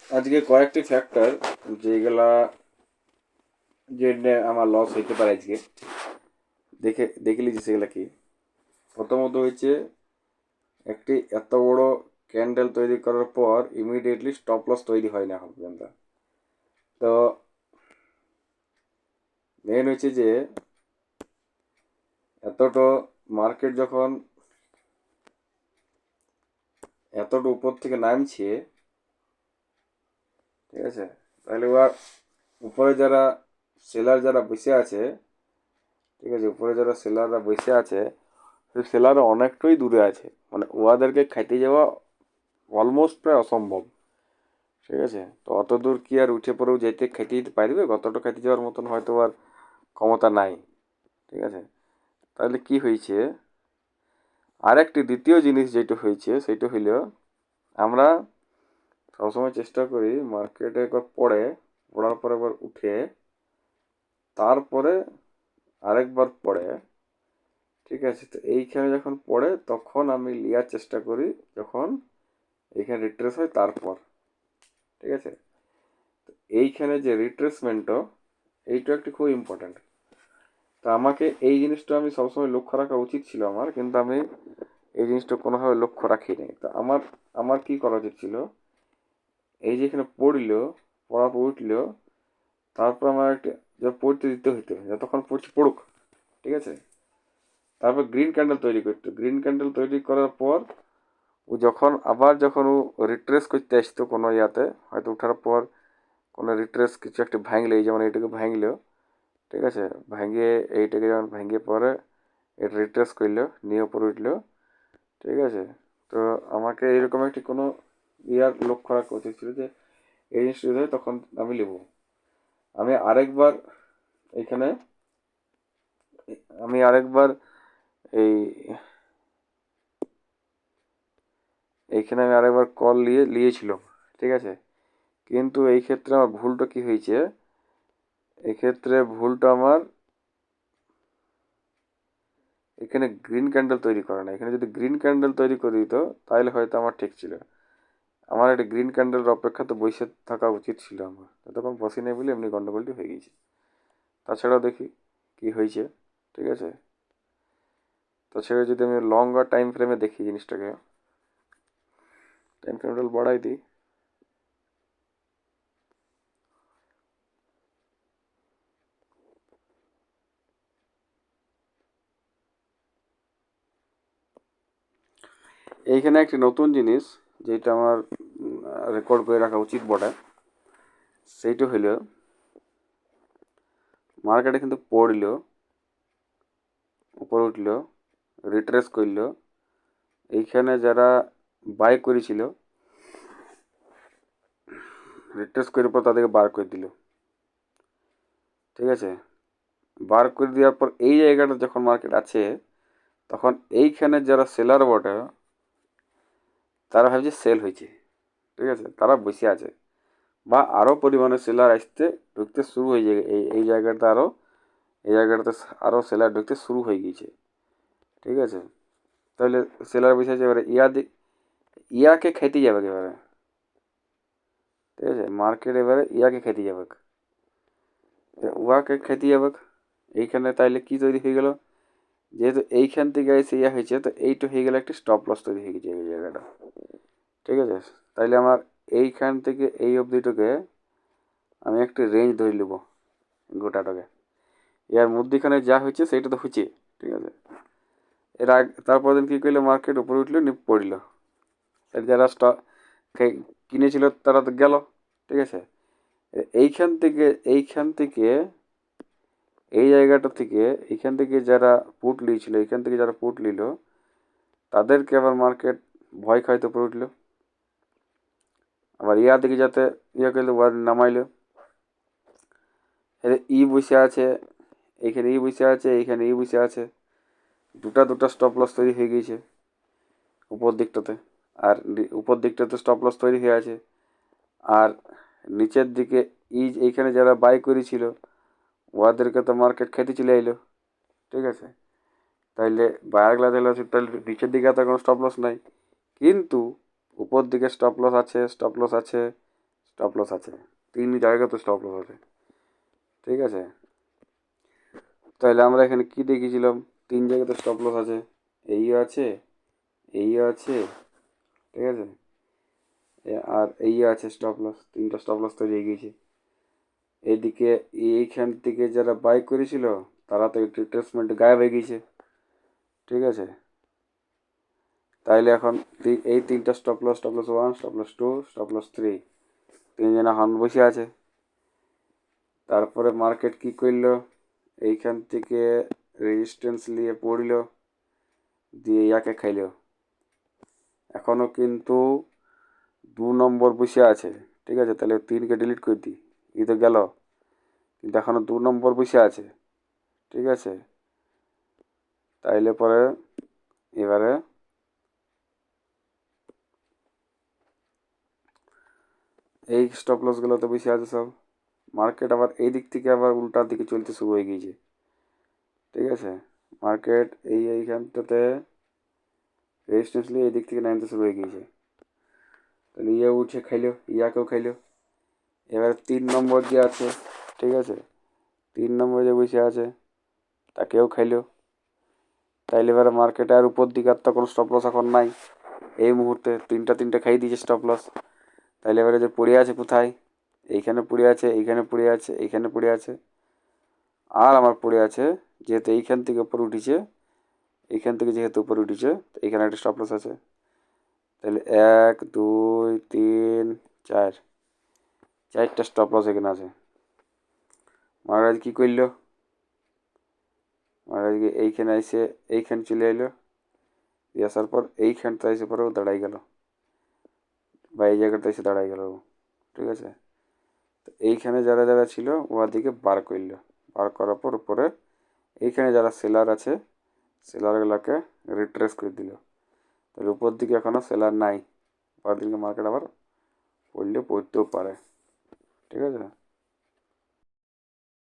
আজকে কয়েকটি ফ্যাক্টর যেগুলা জন্য আমার লস হইতে পারে আজকে দেখে লিখছি সেগুলা কি। প্রথমত হচ্ছে একটি এত বড় ক্যান্ডেল তৈরি করার পর ইমিডিয়েটলি স্টপ লস তৈরি হয় না এখন পর্যন্ত। তো মেন হচ্ছে যে এতটা মার্কেট যখন এতটা উপর থেকে নামছে, ঠিক আছে, তাহলে ওরা উপরে যারা সেলার যারা বসে আছে, ঠিক আছে, উপরে যারা সেলাররা বসে আছে সেই সেলার অনেকটাই দূরে আছে, মানে ওদেরকে খাইতে যাওয়া অলমোস্ট প্রায় অসম্ভব। ঠিক আছে, তো অত দূর কি আর উঠে পড়েও যেতে খেতে যেতে পারবে? কতটা খেতে যাওয়ার মতন হয়তো আর ক্ষমতা নাই। ঠিক আছে, তাহলে কি হয়েছে, আর একটি দ্বিতীয় জিনিস যেটা হয়েছে সেটা হইল আমরা সবসময় চেষ্টা করি মার্কেটে একবার পড়ার পরে একবার উঠে তারপরে আরেকবার পড়ে। ঠিক আছে, তো এইখানে যখন পড়ে তখন আমি লিয়ার চেষ্টা করি, যখন এইখানে রিট্রেস হয় তারপর। ঠিক আছে, এইখানে যে রিট্রেসমেন্টটা, এইটা একটি খুব ইম্পর্ট্যান্ট। তো আমাকে এই জিনিসটা আমি সবসময় লক্ষ্য রাখা উচিত ছিল আমার, কিন্তু আমি এই জিনিসটা কোনোভাবে লক্ষ্য রাখিনি। তো আমার আমার কি করা উচিত ছিল, এই যে এখানে পড়ার পর উঠলো, তারপর আমার একটা যা পড়তে দিতে হইতো, যতক্ষণ পড়ছি পড়ুক। ঠিক আছে, তারপর গ্রিন ক্যান্ডেল তৈরি করতো। গ্রিন ক্যান্ডেল তৈরি করার পর ও যখন ও রিট্রেস করতে আসতো কোনো ইয়াতে, হয়তো ওঠার পর কোনো রিট্রেস কিছু একটা ভাঙলে, এই যেমন এইটাকে ভাঙলো, ঠিক আছে, ভাঙিয়ে এইটাকে যেমন ভাঙিয়ে পরে এটা রিট্রেস করলো, নিয়ে উপরে উঠলো। ঠিক আছে, তো আমাকে এরকম একটি কোনো ইয়ার লক্ষ্য রাখা উচিত ছিল যে এই জিনিসটা যদি হয় তখন আমি নেব। আমি আরেকবার এইখানে আমি আরেকবার এই এইখানে আমি আরেকবার কল নিয়েছিলাম। ঠিক আছে, কিন্তু এই ক্ষেত্রে আমার ভুলটা কি হয়েছে, এক্ষেত্রে ভুলটা আমার এখানে গ্রিন ক্যান্ডেল তৈরি করে না। এখানে যদি গ্রিন ক্যান্ডেল তৈরি করে দিত তাহলে হয়তো আমার ঠিক ছিল। আমার একটা গ্রিন ক্যান্ডেলের অপেক্ষা তো বসে থাকা উচিত ছিল আমার, তখন বসে নেই বলে এমনি গন্ডগোলটি হয়ে গেছে। তাছাড়াও দেখি কি হয়েছে। ঠিক আছে, তাছাড়া যদি আমি লঙ্গার টাইম ফ্রেমে দেখি জিনিসটাকে, টাইম ফ্রেমটা বাড়াই দিই। এইখানে একটি নতুন জিনিস যেটা আমার রেকর্ড করে রাখা উচিত বটে, সেইটা হইল মার্কেটে কিন্তু পড়লো, উপরে উঠলো, রিট্রেস করলো, এইখানে যারা বাই করেছিল রিট্রেস করার পর তাদেরকে বার করে দিল। ঠিক আছে, বার করে দেওয়ার পর এই জায়গাটা যখন মার্কেট আছে, তখন এইখানে যারা সেলার বটে তারা ভাবছে সেল হয়েছে। ঠিক আছে, তারা বসে আছে, বা আরও পরিমাণে সেলার আসতে ঢুকতে শুরু হয়ে যায় এই জায়গাটা, এই জায়গাটাতে আরও সেলার ঢুকতে শুরু হয়ে গিয়েছে। ঠিক আছে, তাহলে সেলার বসে আছে, এবারে ইয়াকে খেতে যাবে এবারে। ঠিক আছে, মার্কেট এবারে ইয়াকে খেতে যাবে, উহাকে খেতে যাবে। এইখানে তাইলে কি তৈরি হয়ে গেল, যেহেতু এইখান থেকে এসে ইয়া হয়েছে, তো এইটা হয়ে গেলে একটা স্টপ লস তৈরি হয়ে গেছে এই জায়গাটা। ঠিক আছে, তাইলে আমার এইখান থেকে এই অবধিটাকে আমি একটা রেঞ্জ ধরে নেব গোটাটাকে। এর মধ্যেখানে যা হয়েছে সেইটা তো হচ্ছে। ঠিক আছে, এর আগে তারপর দিন কী করলো, মার্কেট উপরে উঠলো, নিপ পড়লো, যারা স্টক কিনেছিল তারা তো গেল। ঠিক আছে, এইখান থেকে এইখান থেকে এই জায়গাটা থেকে এইখান থেকে যারা পুট নিয়েছিল, এইখান থেকে যারা পুট নিল তাদেরকে আবার মার্কেট ভয় খাইতে উপরে উঠলো, আবার ইয়া দিকে যাতে ইয়া করলো নামাইলো। ই বসে আছে, এইখানে ই বসে আছে, এইখানে ই বসে আছে, দুটা স্টপ লস তৈরি হয়ে গিয়েছে উপর দিকটাতে। আর উপর দিকটাতে স্টপ লস তৈরি হয়ে আছে, আর নিচের দিকে এইখানে যারা বাই করেছিল ওদেরকে তো মার্কেট খেতে চলে এলো। ঠিক আছে, তাইলে বায়ারগুলা তাহলে তাহলে নিচের দিকে তো কোনো স্টপ লস নাই, কিন্তু উপর দিকে স্টপ লস আছে, স্টপ লস আছে, স্টপ লস আছে, 3 জায়গাতে স্টপ লস আছে। ঠিক আছে, তাহলে আমরা এখানে কি দেখিয়েছিলাম? 3 জায়গাতে স্টপ লস আছে, এই আছে, এই আছে, ঠিক আছে, আর এই আছে স্টপ লস, 3টা স্টপ লস তৈরি হয়ে গিয়েছে। এদিকে এইখান থেকে যারা বাই করেছিল তারা তো রিট্রেসমেন্ট গায়েব হয়ে গিয়েছে। ঠিক আছে, তাইলে এখন এই 3টা stop loss 1, stop loss 2, stop loss 3, 3জন এখন বসে আছে। তারপরে মার্কেট কি করলো? এইখান থেকে রেজিস্ট্যান্স নিয়ে পড়লো, দিয়ে ইয়াকে খাইলো। এখনো কিন্তু 2 নম্বর বসে আছে। ঠিক আছে, তাহলে 3কে ডিলিট করে দিই, ই তো গেল, কিন্তু এখনো 2 নম্বর বসে আছে। ঠিক আছে, তাইলে পরে এবারে এই স্টপ লসগুলো তো বেশি আছে সব। মার্কেট আবার এই দিক থেকে আবার উল্টার দিকে চলতে শুরু হয়ে গিয়েছে। ঠিক আছে, মার্কেট এইখানটাতে রেজিস্ট্যান্স নিয়ে এই দিক থেকে নামতে শুরু হয়ে গিয়েছে। তাহলে ইয়ে উঠে খাইলো, ইয়াকেও খাইলো। এবারে 3 নম্বর যে আছে, ঠিক আছে, 3 নম্বর যে বসে আছে তাকেও খাইলো। তাইলে এবারে মার্কেটে আর উপর দিকে আর তো কোনো স্টপ লস এখন নাই। এই মুহূর্তে 3টা খাই দিয়েছে স্টপ লস। তাইলে এবারে যে পড়ে আছে কোথায়? এইখানে পড়ে আছে, এইখানে পড়ে আছে, এইখানে পড়ে আছে, আর আমার পড়ে আছে যেহেতু এইখান থেকে উপরে উঠেছে, এইখান থেকে যেহেতু উপরে উঠেছে, এইখানে একটা স্টপ লস আছে। তাহলে 1, 2, 3, 4, 4টা স্টপ লস এখানে আছে। মহারাজ কি করলো? মহারাজকে এইখানে এসে এইখানে চলে এলো, আসার পর এইখানটা এসে পরে ও দাঁড়াই গেল, বা এই জায়গাটা এসে দাঁড়াই গেল। ঠিক আছে, তো এইখানে যারা যারা ছিল ওদিকে বার করলো, বার করার পর উপরে এইখানে যারা সেলার আছে সেলারগুলোকে রিট্রেস করে দিল। তাহলে উপর দিকে এখনো সেলার নাই, পরের দিনকে মার্কেট আবার পড়লেও পড়তেও পারে। ঠিক আছে।